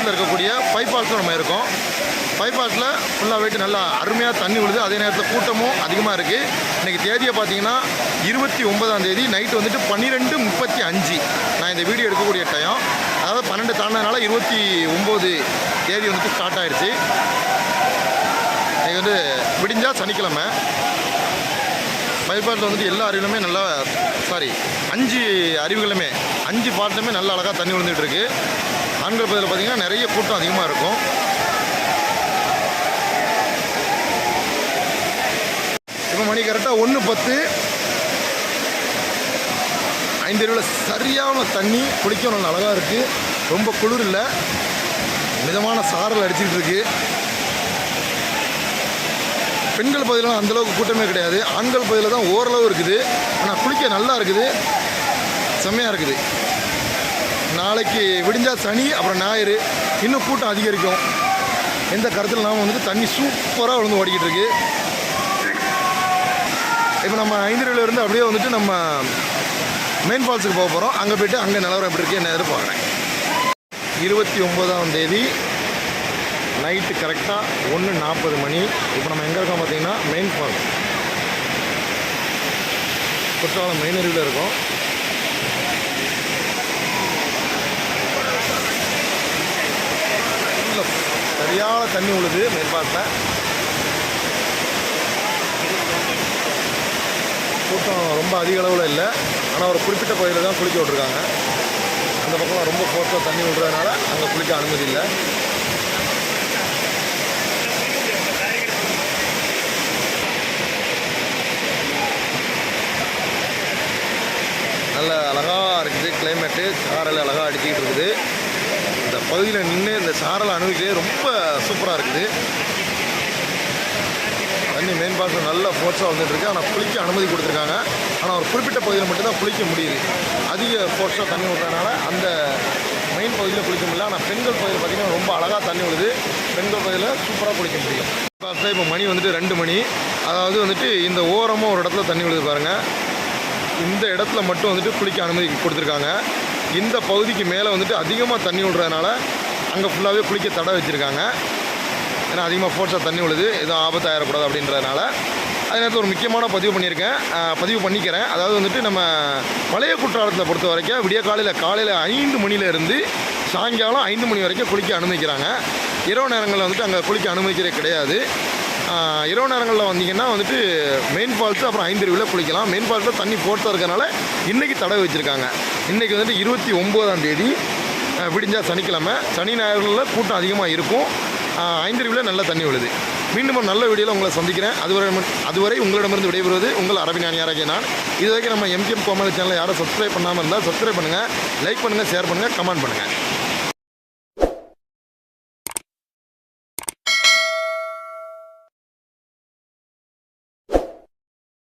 பக்கத்தில் இருக்கக்கூடிய பைபால்ஸில் நம்ம இருக்கோம். பைபாஸில் ஃபுல்லாக போய்ட்டு நல்லா அருமையாக தண்ணி விழுது. அதே நேரத்தில் கூட்டமும் அதிகமாக இருக்குது. இன்றைக்கி தேதியை பார்த்தீங்கன்னா 29ஆம் தேதி நைட்டு வந்துட்டு 12:35. நான் இந்த வீடியோ எடுக்கக்கூடிய டைம், அதாவது 12 தாண்டினால 29 தேதி வந்துட்டு ஸ்டார்ட் ஆகிடுச்சு. இன்றைக்கி வந்து விடிஞ்சால் சனிக்கிழமை. பைபாஸில் வந்துட்டு எல்லா அருவிகளுமே நல்லா 5 அருவிகளுமே 5 பாட்டுமே நல்லா அழகாக தண்ணி விழுந்துட்டு இருக்கு. ஆண்கள் பகுதியில் பார்த்தீங்கன்னா நிறைய கூட்டம் அதிகமாக இருக்கும். இப்போ மணி கரெக்டாக 1:10. 5 அருவியில் சரியான தண்ணி குளிக்க நல்லா அழகாக இருக்குது. ரொம்ப குளிர் இல்லை, மிதமான சாரல் அடிச்சுக்கிட்டு இருக்குது. பெண்கள் பகுதியில் அந்தளவுக்கு கூட்டமே கிடையாது. ஆண்கள் பகுதியில் தான் ஓரளவு இருக்குது. ஆனால் குளிக்க நல்லா இருக்குது, செம்மையாக இருக்குது. நாளைக்கு விடிஞ்சா சனி, அப்புறம் ஞாயிறு இன்னும் கூட்டம் அதிகரிக்கும். எந்த கருத்தில் நாம் வந்துட்டு தண்ணி சூப்பராக விழுந்து ஓடிக்கிட்டு இருக்கு. இப்போ நம்ம ஐந்தருவிலேருந்து அப்படியே வந்துட்டு நம்ம மெயின் ஃபால்ஸுக்கு போக போகிறோம். அங்கே போய்ட்டு அங்கே நிலவரம் எப்படி இருக்குது என்ன எதிர்பார்க்குறேன். 29ஆம் தேதி நைட்டு கரெக்டாக 1:40 மணி. இப்போ நம்ம எங்கே இருக்கோம் பார்த்தீங்கன்னா மெயின் ஃபால்ஸ், குற்றாலம் மெயின் அருவியில் இருக்கோம். சரியான தண்ணி உழுது மெயின் ஃபால்ஸில். கூட்டம் ரொம்ப அதிக அளவில் இல்லை, ஆனால் ஒரு குறிப்பிட்ட பகுதியில் தான் குளிக்க விட்ருக்காங்க. அந்த பக்கம் ரொம்ப ஃபோர்ஸாக தண்ணி விடுறதுனால அங்கே குளிக்க அனுமதி இல்லை. நல்ல அழகாக இருக்குது கிளைமேட்டு, சாரல் அழகாக அடிச்சுக்கிட்டு இருக்குது. இந்த பகுதியில் நின்று இந்த சாரலை அனுபவிக்கவே ரொம்ப சூப்பராக இருக்குது. தண்ணி மெயின் ஃபால்ஸில் நல்ல ஃபோர்ஸாக வந்துட்டுருக்கு. ஆனால் குளிக்க அனுமதி கொடுத்துருக்காங்க. ஆனால் ஒரு குறிப்பிட்ட பகுதியில் மட்டும்தான் குளிக்க முடியுது. அதிக ஃபோர்ஸாக தண்ணி விடுறதுனால அந்த மெயின் பகுதியில் குளிக்க முடியல. ஆனால் பெண்கள் பகுதியில் பார்த்திங்கன்னா ரொம்ப அழகாக தண்ணி விடுது. பெண்கள் பகுதியில் சூப்பராக குளிக்க முடியும். இப்போ மணி வந்துட்டு 2 மணி. அதாவது வந்துட்டு இந்த ஓரமாக ஒரு இடத்துல தண்ணி விழுது பாருங்கள். இந்த இடத்துல மட்டும் வந்துட்டு குளிக்க அனுமதி கொடுத்துருக்காங்க. இந்த பகுதிக்கு மேலே வந்துட்டு அதிகமாக தண்ணி விடுறதுனால அங்கே ஃபுல்லாகவே குளிக்க தடை வச்சுருக்காங்க. ஏன்னா அதிகமாக ஃபோர்ஸாக தண்ணி விழுது, எதுவும் ஆபத்தாயிடக்கூடாது அப்படின்றதுனால. அதே நேரத்தில் ஒரு முக்கியமான பதிவு பண்ணிக்கிறேன். அதாவது வந்துட்டு நம்ம பழைய குற்றாலத்தில் பொறுத்த வரைக்கும் விடிய காலையில் 5 மணிலேருந்து சாயங்காலம் 5 மணி வரைக்கும் குளிக்க அனுமதிக்கிறாங்க. இரவு நேரங்களில் வந்துட்டு அங்கே குளிக்க அனுமதிக்கிறே கிடையாது. இரவு நேரங்களில் வந்தீங்கன்னா வந்துட்டு மெயின் ஃபால்ஸு அப்புறம் ஐந்தருவியில் குளிக்கலாம். மெயின் ஃபால்ஸில் தண்ணி போட்டு இருக்கனால இன்றைக்கி தடை வச்சுருக்காங்க. இன்றைக்கி வந்துட்டு 29ஆம் தேதி விடிஞ்சால் சனிக்கிழமை. சனி ஞாயிறுகளில் கூட்டம் அதிகமாக இருக்கும். ஐந்தருவியில் நல்ல தண்ணி விழுது. மீண்டும் ஒரு நல்ல வீடியோவில் உங்களை சந்திக்கிறேன். அதுவரை உங்களிடமிருந்து விடைபெறுவது உங்கள் அரபி ஞானியாராகிய நான். இது வரைக்கும் நம்ம எம்கேஎம் கோமாளி சேனலை யாரும் சப்ஸ்கிரைப் பண்ணாமல் இருந்தால் சப்ஸ்கிரைப் பண்ணுங்கள், லைக் பண்ணுங்கள், ஷேர் பண்ணுங்கள், கமெண்ட் பண்ணுங்கள்.